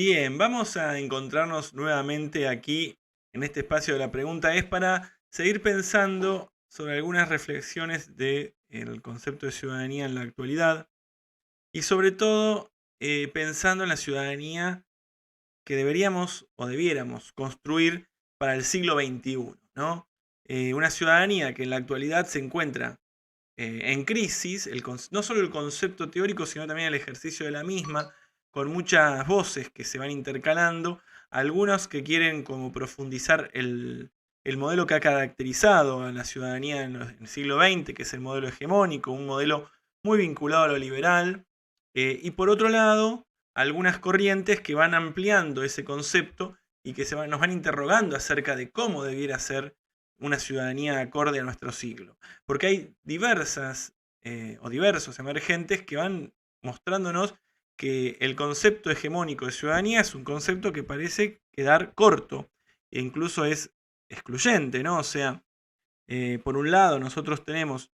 Bien, vamos a encontrarnos nuevamente aquí en este espacio de la pregunta es para seguir pensando sobre algunas reflexiones del concepto de ciudadanía en la actualidad y sobre todo pensando en la ciudadanía que deberíamos o debiéramos construir para el siglo XXI, ¿no? Una ciudadanía que en la actualidad se encuentra en crisis, no solo el concepto teórico, sino también el ejercicio de la misma, con muchas voces que se van intercalando, algunos que quieren como profundizar el modelo que ha caracterizado a la ciudadanía en el siglo XX, que es el modelo hegemónico, un modelo muy vinculado a lo liberal, y por otro lado, algunas corrientes que van ampliando ese concepto y que nos van interrogando acerca de cómo debiera ser una ciudadanía acorde a nuestro siglo. Porque hay diversas o diversos emergentes que van mostrándonos que el concepto hegemónico de ciudadanía es un concepto que parece quedar corto e incluso es excluyente, ¿no? O sea, por un lado nosotros tenemos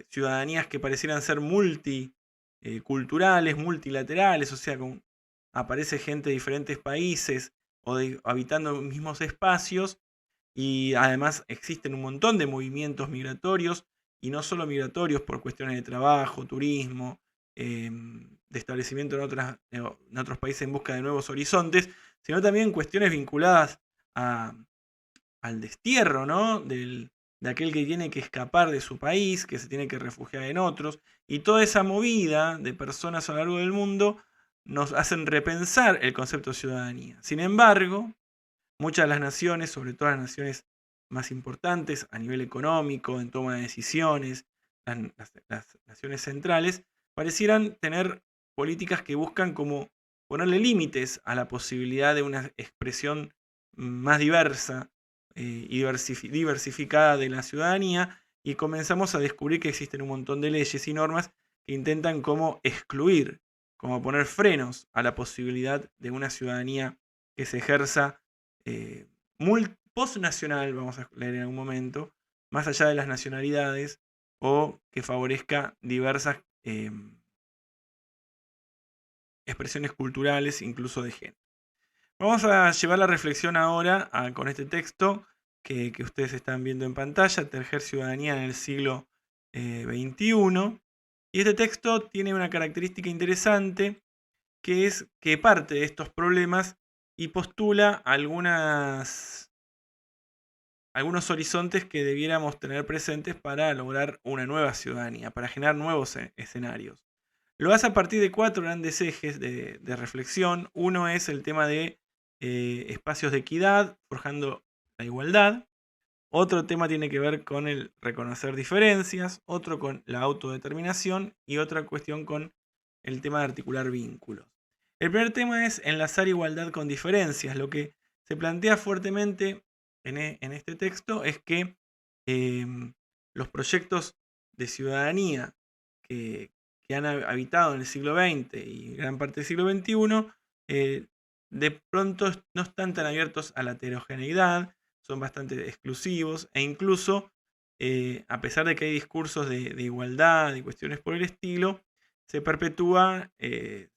ciudadanías que parecieran ser multiculturales, multilaterales, o sea, aparece gente de diferentes países o habitando mismos espacios y además existen un montón de movimientos migratorios, y no solo migratorios por cuestiones de trabajo, turismo, de establecimiento en otros países en busca de nuevos horizontes, sino también cuestiones vinculadas a, al destierro, ¿no? De aquel que tiene que escapar de su país, que se tiene que refugiar en otros, y toda esa movida de personas a lo largo del mundo nos hacen repensar el concepto de ciudadanía. Sin embargo, muchas de las naciones, sobre todo las naciones más importantes a nivel económico, en toma de decisiones, las naciones centrales, parecieran tener políticas que buscan como ponerle límites a la posibilidad de una expresión más diversa y diversificada de la ciudadanía, y comenzamos a descubrir que existen un montón de leyes y normas que intentan como excluir, como poner frenos a la posibilidad de una ciudadanía que se ejerza eh, postnacional, vamos a leer en algún momento, más allá de las nacionalidades, o que favorezca diversas expresiones culturales, incluso de género. Vamos a llevar la reflexión ahora con este texto que ustedes están viendo en pantalla, Tercer Ciudadanía en el siglo XXI. Y este texto tiene una característica interesante, que es que parte de estos problemas y postula algunos horizontes que debiéramos tener presentes para lograr una nueva ciudadanía, para generar nuevos escenarios. Lo hace a partir de 4 grandes ejes de reflexión. Uno es el tema de espacios de equidad, forjando la igualdad. Otro tema tiene que ver con el reconocer diferencias, otro con la autodeterminación y otra cuestión con el tema de articular vínculos. El primer tema es enlazar igualdad con diferencias. Lo que se plantea fuertemente en este texto es que los proyectos de ciudadanía que han habitado en el siglo XX y gran parte del siglo XXI, de pronto no están tan abiertos a la heterogeneidad, son bastante exclusivos e incluso, a pesar de que hay discursos de igualdad y cuestiones por el estilo, se perpetúa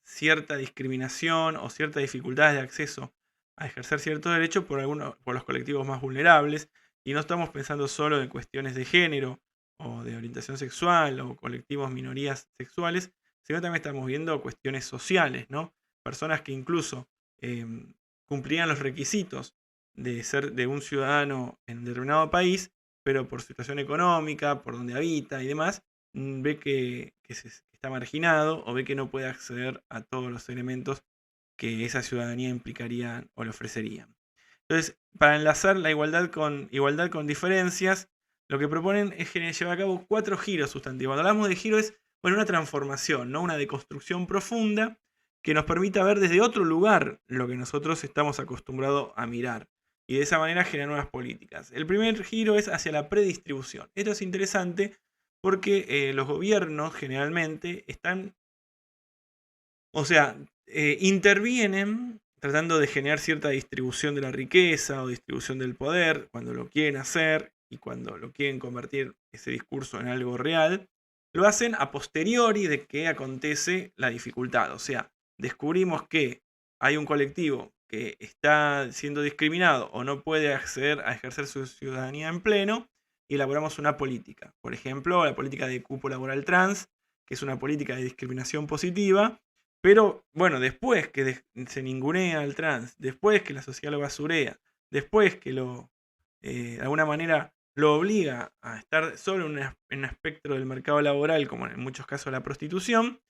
cierta discriminación o cierta dificultad de acceso a ejercer ciertos derechos por los colectivos más vulnerables, y no estamos pensando solo en cuestiones de género o de orientación sexual o colectivos minorías sexuales, sino también estamos viendo cuestiones sociales, ¿no? Personas que incluso eh, cumplían los requisitos de ser de un ciudadano en determinado país, pero por situación económica, por donde habita y demás, ve que está marginado o ve que no puede acceder a todos los elementos que esa ciudadanía implicaría o le ofrecerían. Entonces, para enlazar la igualdad con diferencias, lo que proponen es llevar a cabo 4 giros sustantivos. Cuando hablamos de giro es una transformación, ¿no? Una deconstrucción profunda que nos permita ver desde otro lugar lo que nosotros estamos acostumbrados a mirar, y de esa manera generar nuevas políticas. El primer giro es hacia la predistribución. Esto es interesante porque los gobiernos generalmente están, o sea, intervienen tratando de generar cierta distribución de la riqueza o distribución del poder cuando lo quieren hacer y cuando lo quieren convertir ese discurso en algo real. Lo hacen a posteriori de que acontece la dificultad. O sea, descubrimos que hay un colectivo que está siendo discriminado o no puede acceder a ejercer su ciudadanía en pleno, y elaboramos una política. Por ejemplo, la política de cupo laboral trans, que es una política de discriminación positiva, pero bueno, después que se ningunea al trans, después que la sociedad lo basurea, después que de alguna manera lo obliga a estar solo en un espectro del mercado laboral, como en muchos casos la prostitución,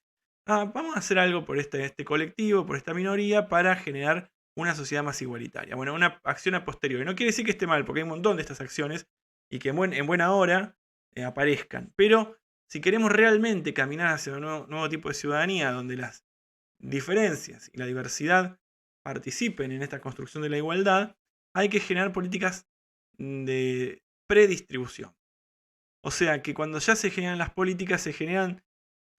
vamos a hacer algo por este colectivo, por esta minoría, para generar una sociedad más igualitaria. Bueno, una acción a posteriori. No quiere decir que esté mal, porque hay un montón de estas acciones y que en buena hora aparezcan. Pero si queremos realmente caminar hacia un nuevo tipo de ciudadanía, donde las diferencias y la diversidad participen en esta construcción de la igualdad, hay que generar políticas de predistribución. O sea, que cuando ya se generan las políticas, se generan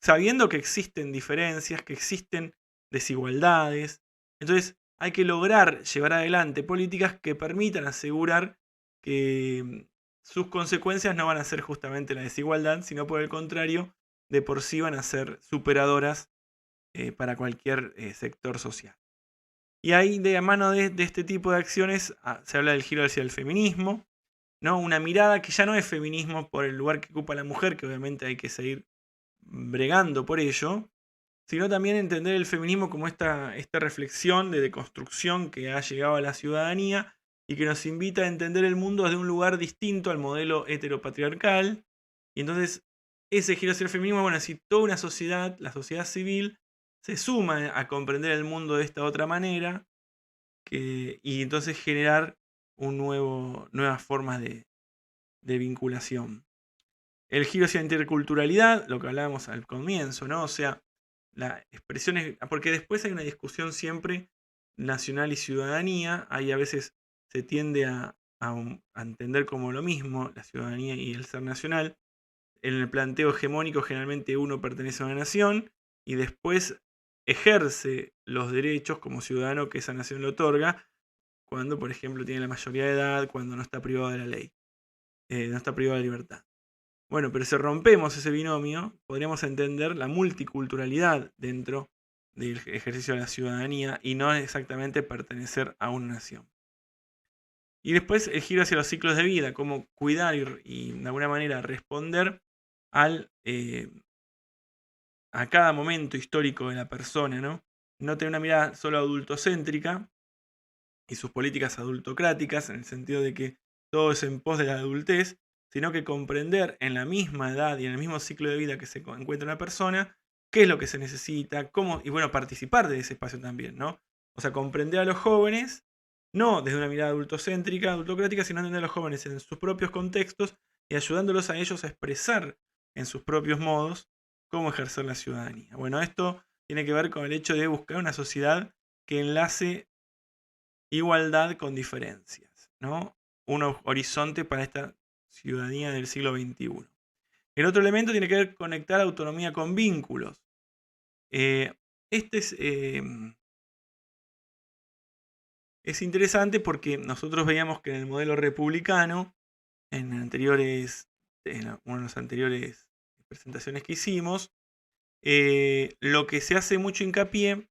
sabiendo que existen diferencias, que existen desigualdades. Entonces hay que lograr llevar adelante políticas que permitan asegurar que sus consecuencias no van a ser justamente la desigualdad, sino por el contrario, de por sí van a ser superadoras para cualquier sector social. Y ahí, de mano de este tipo de acciones, se habla del giro hacia el feminismo, ¿no? Una mirada que ya no es feminismo por el lugar que ocupa la mujer, que obviamente hay que seguir bregando por ello, sino también entender el feminismo como esta reflexión de deconstrucción que ha llegado a la ciudadanía y que nos invita a entender el mundo desde un lugar distinto al modelo heteropatriarcal. Y entonces ese giro hacia el feminismo, bueno, si toda una sociedad, la sociedad civil, se suma a comprender el mundo de esta otra manera, y entonces generar nuevas formas de vinculación. El giro hacia la interculturalidad, lo que hablábamos al comienzo, ¿no? O sea, la expresión es, porque después hay una discusión siempre nacional y ciudadanía, ahí a veces se tiende a entender como lo mismo, la ciudadanía y el ser nacional. En el planteo hegemónico generalmente uno pertenece a una nación y después ejerce los derechos como ciudadano que esa nación le otorga, cuando por ejemplo tiene la mayoría de edad, cuando no está privado de la ley, no está privado de libertad. Bueno, pero si rompemos ese binomio, podríamos entender la multiculturalidad dentro del ejercicio de la ciudadanía y no exactamente pertenecer a una nación. Y después el giro hacia los ciclos de vida, cómo cuidar y de alguna manera responder a cada momento histórico de la persona, ¿no? No tener una mirada solo adultocéntrica y sus políticas adultocráticas, en el sentido de que todo es en pos de la adultez, sino que comprender en la misma edad y en el mismo ciclo de vida que se encuentra una persona, qué es lo que se necesita, cómo, y bueno, participar de ese espacio también, ¿no? O sea, comprender a los jóvenes, no desde una mirada adultocéntrica, adultocrática, sino entender a los jóvenes en sus propios contextos y ayudándolos a ellos a expresar en sus propios modos cómo ejercer la ciudadanía. Bueno, esto tiene que ver con el hecho de buscar una sociedad que enlace igualdad con diferencias, ¿no? Un horizonte para esta ciudadanía del siglo XXI. El otro elemento tiene que ver con conectar autonomía con vínculos. Este es interesante porque nosotros veíamos que en el modelo republicano, en una de las anteriores presentaciones que hicimos, lo que se hace mucho hincapié,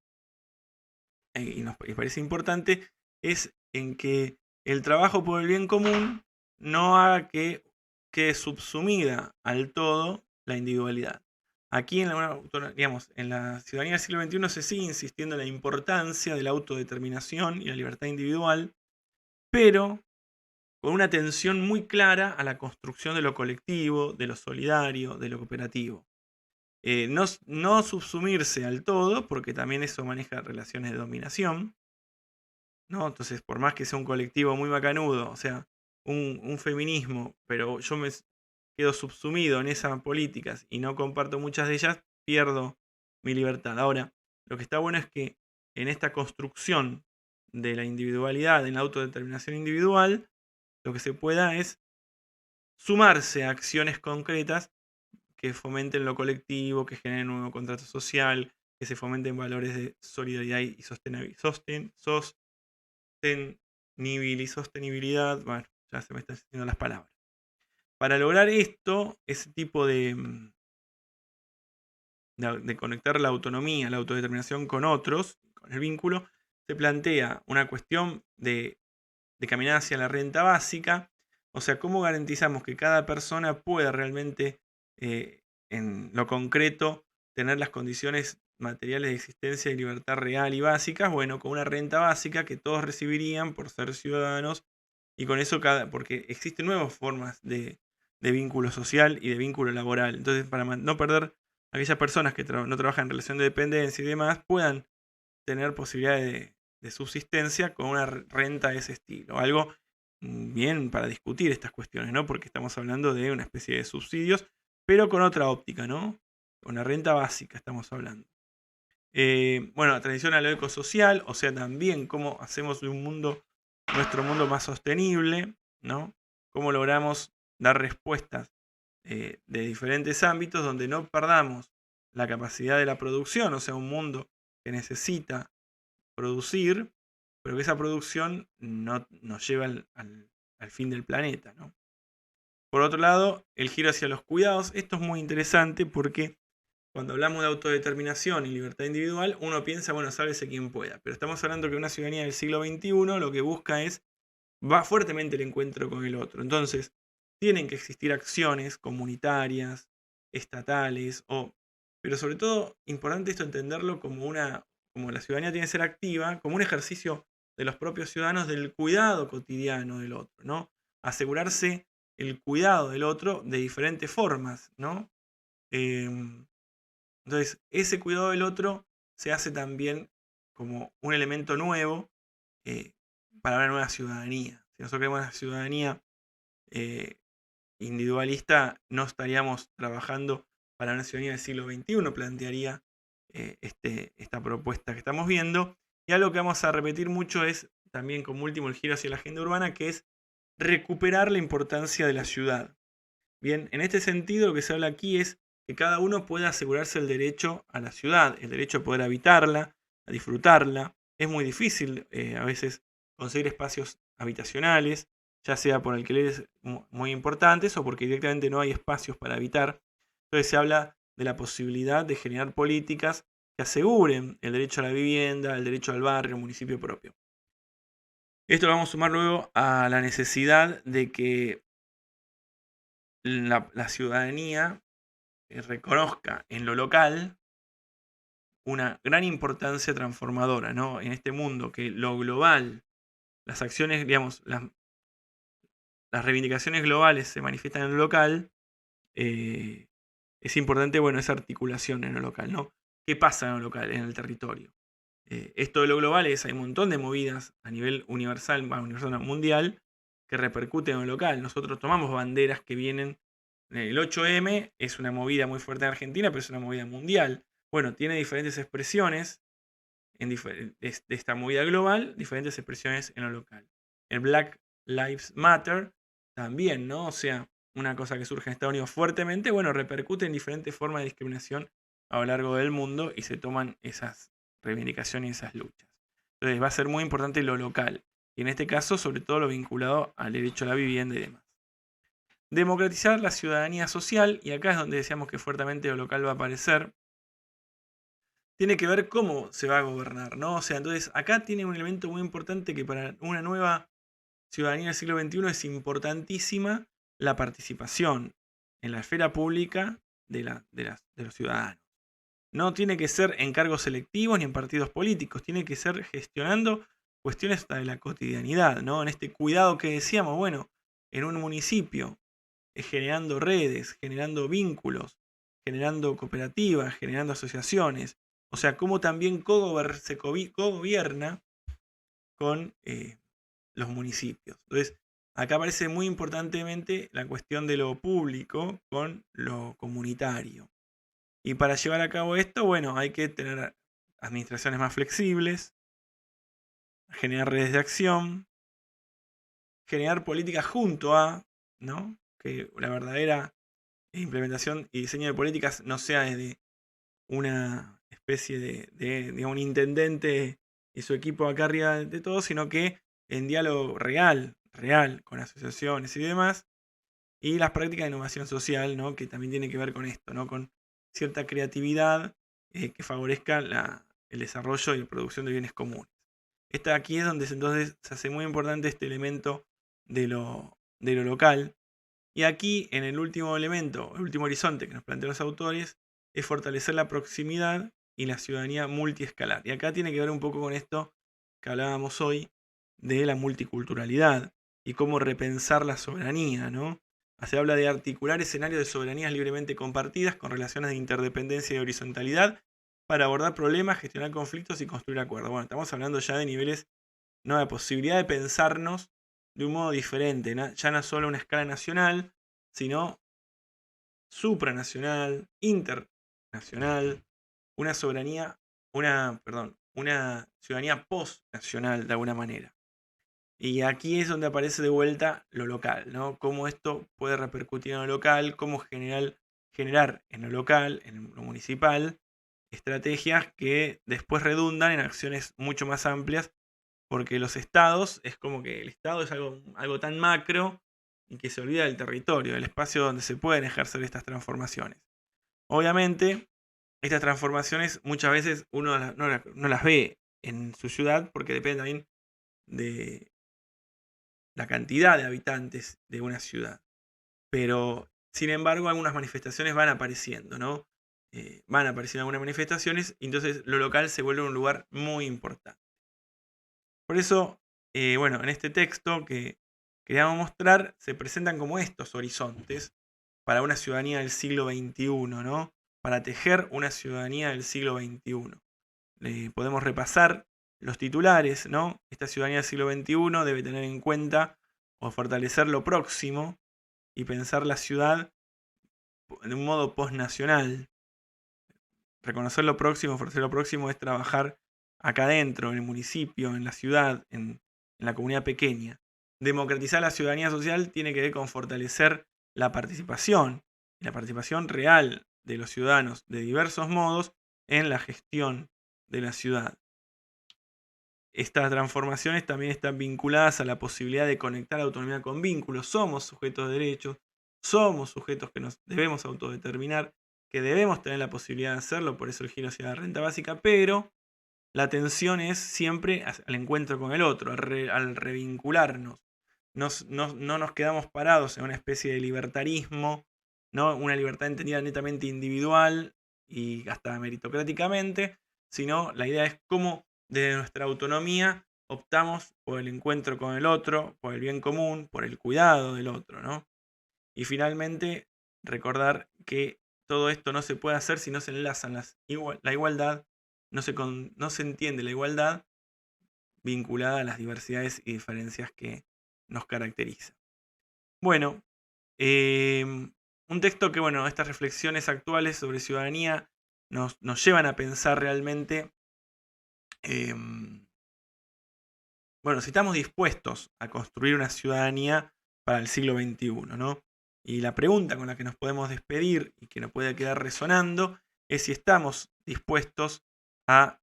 y nos parece importante, es en que el trabajo por el bien común no haga que quede subsumida al todo la individualidad. Aquí en en la ciudadanía del siglo XXI se sigue insistiendo en la importancia de la autodeterminación y la libertad individual, pero con una atención muy clara a la construcción de lo colectivo, de lo solidario, de lo cooperativo. No subsumirse al todo, porque también eso maneja relaciones de dominación, ¿no? Entonces, por más que sea un colectivo muy macanudo, o sea, un feminismo, pero yo me quedo subsumido en esas políticas y no comparto muchas de ellas, pierdo mi libertad. Ahora, lo que está bueno es que en esta construcción de la individualidad, en la autodeterminación individual, lo que se pueda es sumarse a acciones concretas que fomenten lo colectivo, que generen un nuevo contrato social, que se fomenten valores de solidaridad y sostenibilidad. Bueno, ya se me están haciendo las palabras. Para lograr esto, ese tipo de conectar la autonomía, la autodeterminación con otros, con el vínculo, se plantea una cuestión de caminar hacia la renta básica, o sea, cómo garantizamos que cada persona pueda realmente, en lo concreto, tener las condiciones materiales de existencia y libertad real y básicas, bueno, con una renta básica que todos recibirían por ser ciudadanos, y con eso porque existen nuevas formas de vínculo social y de vínculo laboral. Entonces, para no perder a aquellas personas que no trabajan en relación de dependencia y demás, puedan tener posibilidades de subsistencia con una renta de ese estilo. Algo bien para discutir estas cuestiones, ¿no? Porque estamos hablando de una especie de subsidios, pero con otra óptica, ¿no? Con la renta básica estamos hablando. Bueno, transición a lo ecosocial, o sea, también cómo hacemos de un mundo, nuestro mundo más sostenible, ¿no? Cómo logramos dar respuestas de diferentes ámbitos donde no perdamos la capacidad de la producción, o sea, un mundo que necesita producir, pero que esa producción no nos lleva al fin del planeta, ¿no? Por otro lado, el giro hacia los cuidados. Esto es muy interesante porque cuando hablamos de autodeterminación y libertad individual, uno piensa, bueno, sálvese quien pueda. Pero estamos hablando que una ciudadanía del siglo XXI lo que busca va fuertemente el encuentro con el otro. Entonces, tienen que existir acciones comunitarias, estatales, pero sobre todo, importante esto entenderlo como como la ciudadanía tiene que ser activa, como un ejercicio de los propios ciudadanos del cuidado cotidiano del otro, ¿no? Asegurarse el cuidado del otro de diferentes formas, ¿no? Entonces, ese cuidado del otro se hace también como un elemento nuevo eh, para una nueva ciudadanía. Si nosotros queremos una ciudadanía eh, individualista, no estaríamos trabajando para una ciudadanía del siglo XXI, plantearía esta propuesta que estamos viendo. Y algo que vamos a repetir mucho es también como último el giro hacia la agenda urbana, que es recuperar la importancia de la ciudad. Bien, en este sentido lo que se habla aquí es que cada uno pueda asegurarse el derecho a la ciudad, el derecho a poder habitarla, a disfrutarla. Es muy difícil a veces conseguir espacios habitacionales, ya sea por alquileres muy importantes o porque directamente no hay espacios para habitar. Entonces se habla de la posibilidad de generar políticas que aseguren el derecho a la vivienda, el derecho al barrio, municipio propio. Esto lo vamos a sumar luego a la necesidad de que la ciudadanía reconozca en lo local una gran importancia transformadora, ¿no? En este mundo que lo global, las acciones, digamos, las reivindicaciones globales se manifiestan en lo local, eh, es importante, bueno, esa articulación en lo local, ¿no? ¿Qué pasa en lo local, en el territorio? Esto de lo global hay un montón de movidas a nivel universal, mundial, que repercuten en lo local. Nosotros tomamos banderas que vienen. El 8M es una movida muy fuerte en Argentina, pero es una movida mundial. Bueno, tiene diferentes expresiones de esta movida global, diferentes expresiones en lo local. El Black Lives Matter también, ¿no? O sea, una cosa que surge en Estados Unidos fuertemente, bueno, repercute en diferentes formas de discriminación a lo largo del mundo y se toman esas reivindicaciones y esas luchas. Entonces va a ser muy importante lo local. Y en este caso, sobre todo lo vinculado al derecho a la vivienda y demás. Democratizar la ciudadanía social, y acá es donde decíamos que fuertemente lo local va a aparecer, tiene que ver cómo se va a gobernar, ¿no? O sea, entonces acá tiene un elemento muy importante que para una nueva ciudadanía del siglo XXI es importantísima la participación en la esfera pública de los ciudadanos. No tiene que ser en cargos selectivos ni en partidos políticos, tiene que ser gestionando cuestiones hasta de la cotidianidad, ¿no? En este cuidado que decíamos, bueno, en un municipio, generando redes, generando vínculos, generando cooperativas, generando asociaciones. O sea, cómo también se cogobierna con los municipios. Entonces, acá aparece muy importantemente la cuestión de lo público con lo comunitario. Y para llevar a cabo esto, bueno, hay que tener administraciones más flexibles, generar redes de acción, generar políticas junto a, ¿no? Que la verdadera implementación y diseño de políticas no sea desde una especie de un intendente y su equipo acá arriba de todo, sino que en diálogo real, con asociaciones y demás, y las prácticas de innovación social, ¿no? Que también tiene que ver con esto, ¿no? Con cierta creatividad que favorezca el desarrollo y la producción de bienes comunes. Aquí es donde entonces se hace muy importante este elemento de lo local. Y aquí, en el último elemento, el último horizonte que nos plantean los autores, es fortalecer la proximidad y la ciudadanía multiescalar. Y acá tiene que ver un poco con esto que hablábamos hoy de la multiculturalidad y cómo repensar la soberanía, ¿no? Se habla de articular escenarios de soberanías libremente compartidas con relaciones de interdependencia y horizontalidad para abordar problemas, gestionar conflictos y construir acuerdos. Bueno, estamos hablando ya de niveles, no, de posibilidad de pensarnos de un modo diferente, ya no solo a una escala nacional, sino supranacional, internacional, una soberanía, una ciudadanía postnacional de alguna manera. Y aquí es donde aparece de vuelta lo local, ¿no? Cómo esto puede repercutir en lo local, cómo generar en lo local, en lo municipal, estrategias que después redundan en acciones mucho más amplias, porque los estados, es como que el estado es algo tan macro y que se olvida del territorio, del espacio donde se pueden ejercer estas transformaciones. Obviamente, estas transformaciones muchas veces uno no las ve en su ciudad porque depende también de la cantidad de habitantes de una ciudad. Pero, sin embargo, algunas manifestaciones van apareciendo, ¿no? Van apareciendo algunas manifestaciones y entonces lo local se vuelve un lugar muy importante. Por eso, bueno, en este texto que queríamos mostrar, se presentan como estos horizontes para una ciudadanía del siglo XXI, ¿no? Para tejer una ciudadanía del siglo XXI. Podemos repasar los titulares, ¿no? Esta ciudadanía del siglo XXI debe tener en cuenta o fortalecer lo próximo y pensar la ciudad de un modo postnacional. Reconocer lo próximo, fortalecer lo próximo es trabajar acá adentro, en el municipio, en la ciudad, en la comunidad pequeña. Democratizar la ciudadanía social tiene que ver con fortalecer la participación real de los ciudadanos de diversos modos en la gestión de la ciudad. Estas transformaciones también están vinculadas a la posibilidad de conectar la autonomía con vínculos. Somos sujetos de derechos, somos sujetos que nos debemos autodeterminar, que debemos tener la posibilidad de hacerlo, por eso el giro hacia la renta básica, pero la atención es siempre al encuentro con el otro, al revincularnos. No nos quedamos parados en una especie de libertarismo, ¿no? Una libertad entendida netamente individual y hasta meritocráticamente, sino la idea es cómo desde nuestra autonomía optamos por el encuentro con el otro, por el bien común, por el cuidado del otro, ¿no? Y finalmente, recordar que todo esto no se puede hacer si no se enlazan la igualdad, no se entiende la igualdad vinculada a las diversidades y diferencias que nos caracterizan. Bueno, un texto que, bueno, estas reflexiones actuales sobre ciudadanía nos llevan a pensar realmente, bueno, si estamos dispuestos a construir una ciudadanía para el siglo XXI, ¿no? Y la pregunta con la que nos podemos despedir y que nos puede quedar resonando es si estamos dispuestos a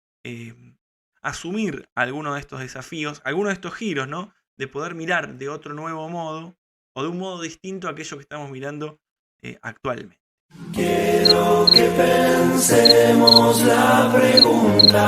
asumir alguno de estos desafíos, alguno de estos giros, ¿no? De poder mirar de otro nuevo modo o de un modo distinto a aquello que estamos mirando actualmente. Quiero que pensemos la pregunta.